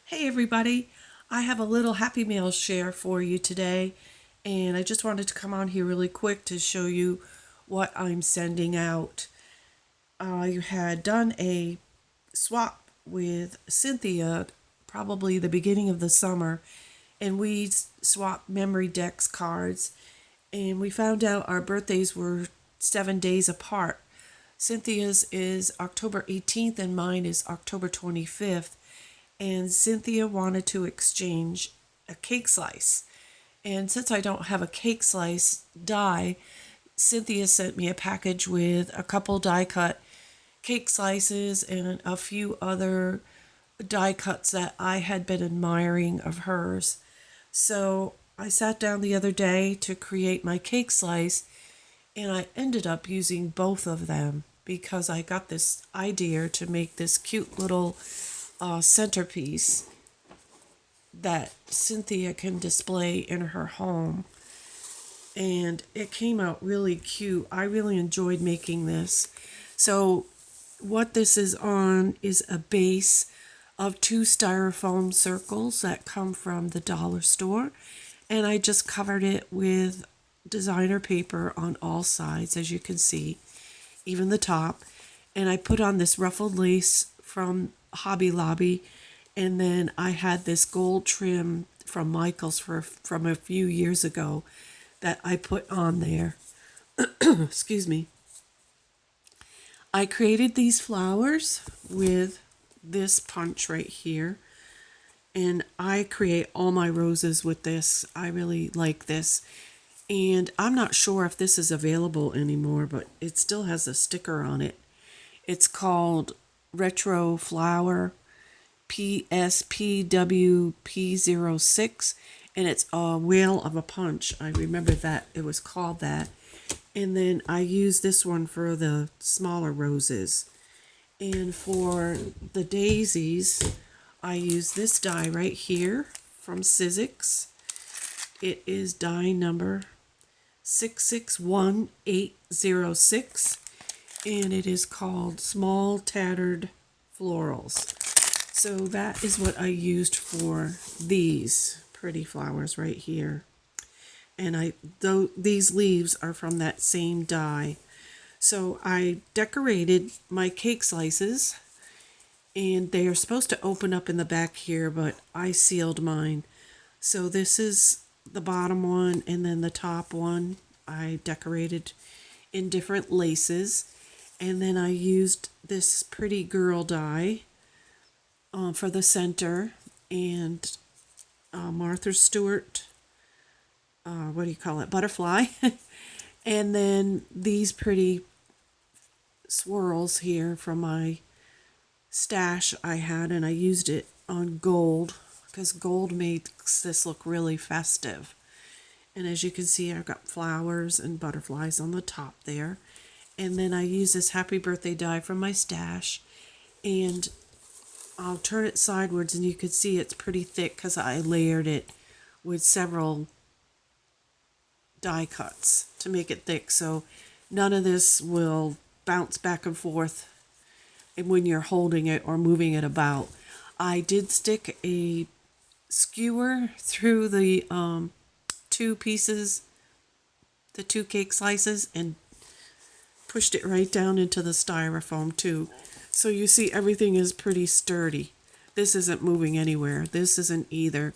Hey everybody, I have a little Happy Meal share for you today, and I just wanted to come on here really quick to show you what I'm sending out. I had done a swap with Cynthia probably the beginning of the summer, and we swapped memory decks cards, and we found out our birthdays were 7 days apart. Cynthia's is October 18th and mine is October 25th. And Cynthia wanted to exchange a cake slice. And since I don't have a cake slice die, Cynthia sent me a package with a couple die cut cake slices and a few other die cuts that I had been admiring of hers. So I sat down the other day to create my cake slice, and I ended up using both of them because I got this idea to make this cute little centerpiece that Cynthia can display in her home. And it came out really cute. I really enjoyed making this. So what this is on is a base of 2 styrofoam circles that come from the dollar store. And I just covered it with designer paper on all sides, as you can see, even the top. And I put on this ruffled lace from Hobby Lobby, and then I had this gold trim from Michael's from a few years ago that I put on there. Excuse me. I created these flowers with this punch right here, and I create all my roses with this. I really like this, and I'm not sure if this is available anymore, but it still has a sticker on it. It's called Retro Flower PSPWP06, and it's a whale of a punch. I remember that it was called that. And then I use this one for the smaller roses. And for the daisies, I use this die right here from Sizzix. It is die number 661806, and it is called Small Tattered Florals. So that is what I used for these pretty flowers right here. And these leaves are from that same die. So I decorated my cake slices, and they are supposed to open up in the back here, but I sealed mine. So this is the bottom one, and then the top one I decorated in different laces. And then I used this pretty girl die for the center, and Martha Stewart, what do you call it, butterfly. And then these pretty swirls here from my stash I had, and I used it on gold because gold makes this look really festive. And as you can see, I've got flowers and butterflies on the top there. And then I use this happy birthday die from my stash, and I'll turn it sideways, and you can see it's pretty thick because I layered it with several die cuts to make it thick, so none of this will bounce back and forth when you're holding it or moving it about. I did stick a skewer through the 2 pieces, the 2 cake slices, and pushed it right down into the styrofoam too. So you see everything is pretty sturdy. This isn't moving anywhere. This isn't either.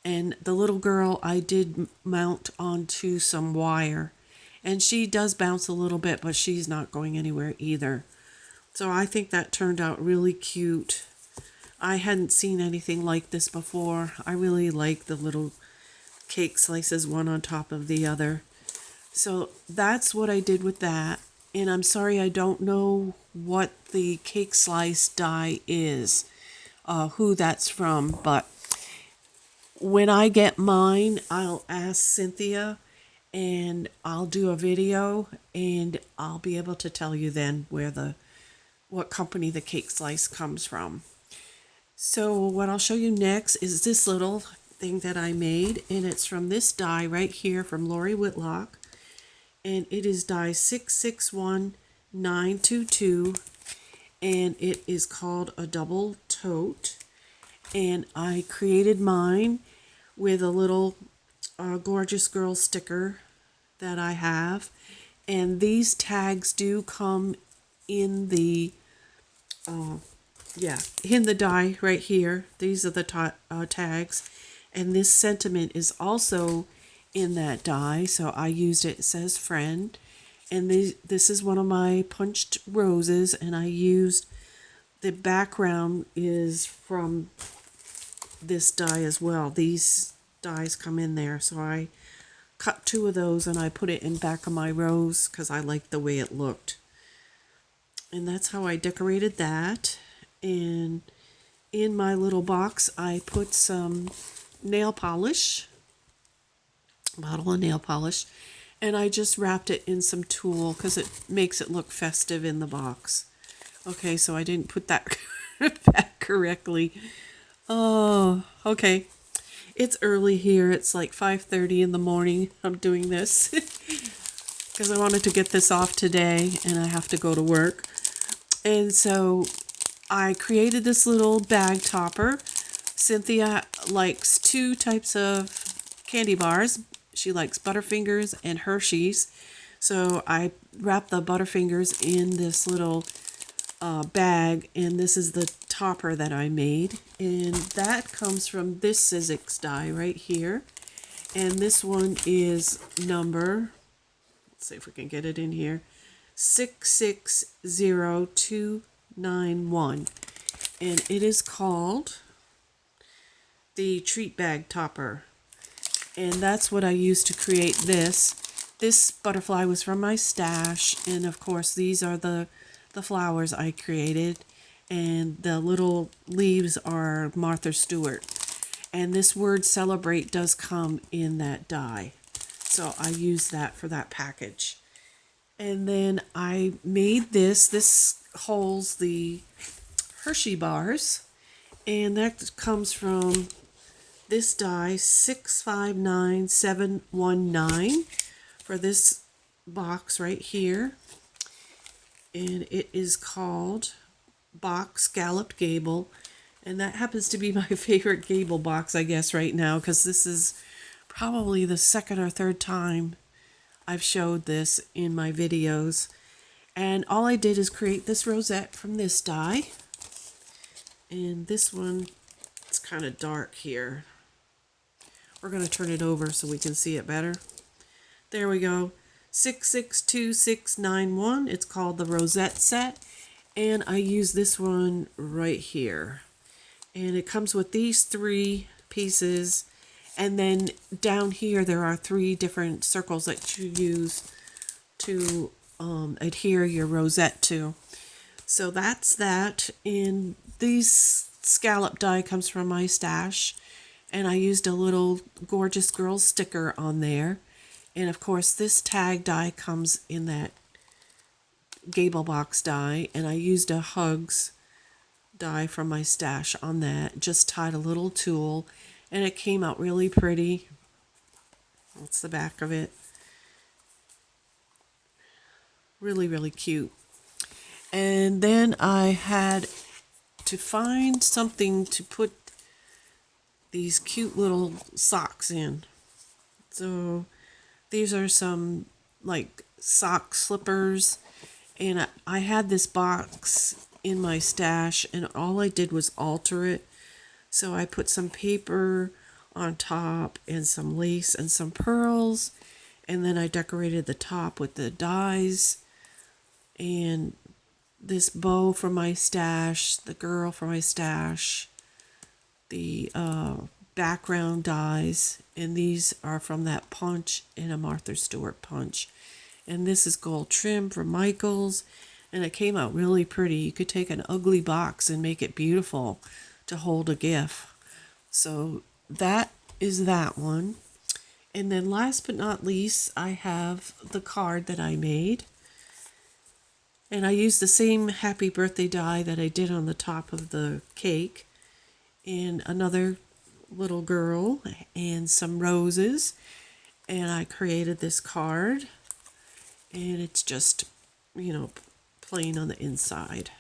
And the little girl I did mount onto some wire. And she does bounce a little bit, but she's not going anywhere either. So I think that turned out really cute. I hadn't seen anything like this before. I really like the little cake slices one on top of the other. So that's what I did with that. And I'm sorry I don't know what the cake slice die is, who that's from, but when I get mine, I'll ask Cynthia, and I'll do a video, and I'll be able to tell you then what company the cake slice comes from. So what I'll show you next is this little thing that I made, and it's from this die right here from Lori Whitlock. And it is die 661922, and it is called a double tote. And I created mine with a little gorgeous girl sticker that I have. And these tags do come in the in the die right here. These are the tags, and this sentiment is also in that die, so I used it. It says friend, and this is one of my punched roses, and I used the background is from this die as well. These dies come in there, so I cut 2 of those and I put it in back of my rose because I liked the way it looked. And that's how I decorated that. And in my little box, I put some nail polish, bottle of nail polish, and I just wrapped it in some tulle because it makes it look festive in the box. Okay, so I didn't put that back correctly. Oh, okay. It's early here. It's like 5:30 in the morning. I'm doing this because I wanted to get this off today and I have to go to work. And so I created this little bag topper. Cynthia likes 2 types of candy bars. She likes Butterfingers and Hershey's. So I wrapped the Butterfingers in this little bag, and this is the topper that I made. And that comes from this Sizzix die right here. And this one is number, let's see if we can get it in here, 660291. And it is called the treat bag topper. And that's what I used to create this. This butterfly was from my stash, and of course these are the flowers I created, and the little leaves are Martha Stewart. And this word celebrate does come in that die, so I used that for that package. And then I made this holds the Hershey bars, and that comes from this die 659719 for this box right here. And it is called Box Scalloped Gable, and that happens to be my favorite Gable box, I guess, right now, because this is probably the 2nd or 3rd time I've showed this in my videos. And all I did is create this rosette from this die, and this one, it's kind of dark here. We're going to turn it over so we can see it better. There we go. 662691. It's called the Rosette Set, and I use this one right here. And it comes with these 3 pieces, and then down here there are 3 different circles that you use to adhere your rosette to. So that's that. And these scallop die comes from my stash, and I used a little gorgeous girl sticker on there. And of course this tag die comes in that Gable box die, and I used a Hugs die from my stash on that. Just tied a little tulle, and it came out really pretty. That's the back of it. Really, really cute. And then I had to find something to put these cute little socks in. So these are some like sock slippers, and I had this box in my stash, and all I did was alter it. So I put some paper on top and some lace and some pearls, and then I decorated the top with the dies and this bow from my stash, the girl from my stash, the background dies, and these are from that punch and a Martha Stewart punch. And this is gold trim from Michaels, and it came out really pretty. You could take an ugly box and make it beautiful to hold a gift. So that is that one. And then last but not least, I have the card that I made. And I used the same happy birthday die that I did on the top of the cake, and another little girl and some roses, and I created this card, and it's just, plain on the inside.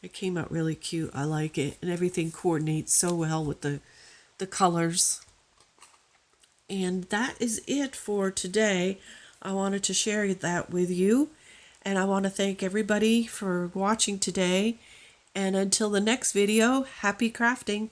It came out really cute. I like it. And everything coordinates so well with the colors. And that is it for today. I wanted to share that with you. And I want to thank everybody for watching today. And until the next video, happy crafting.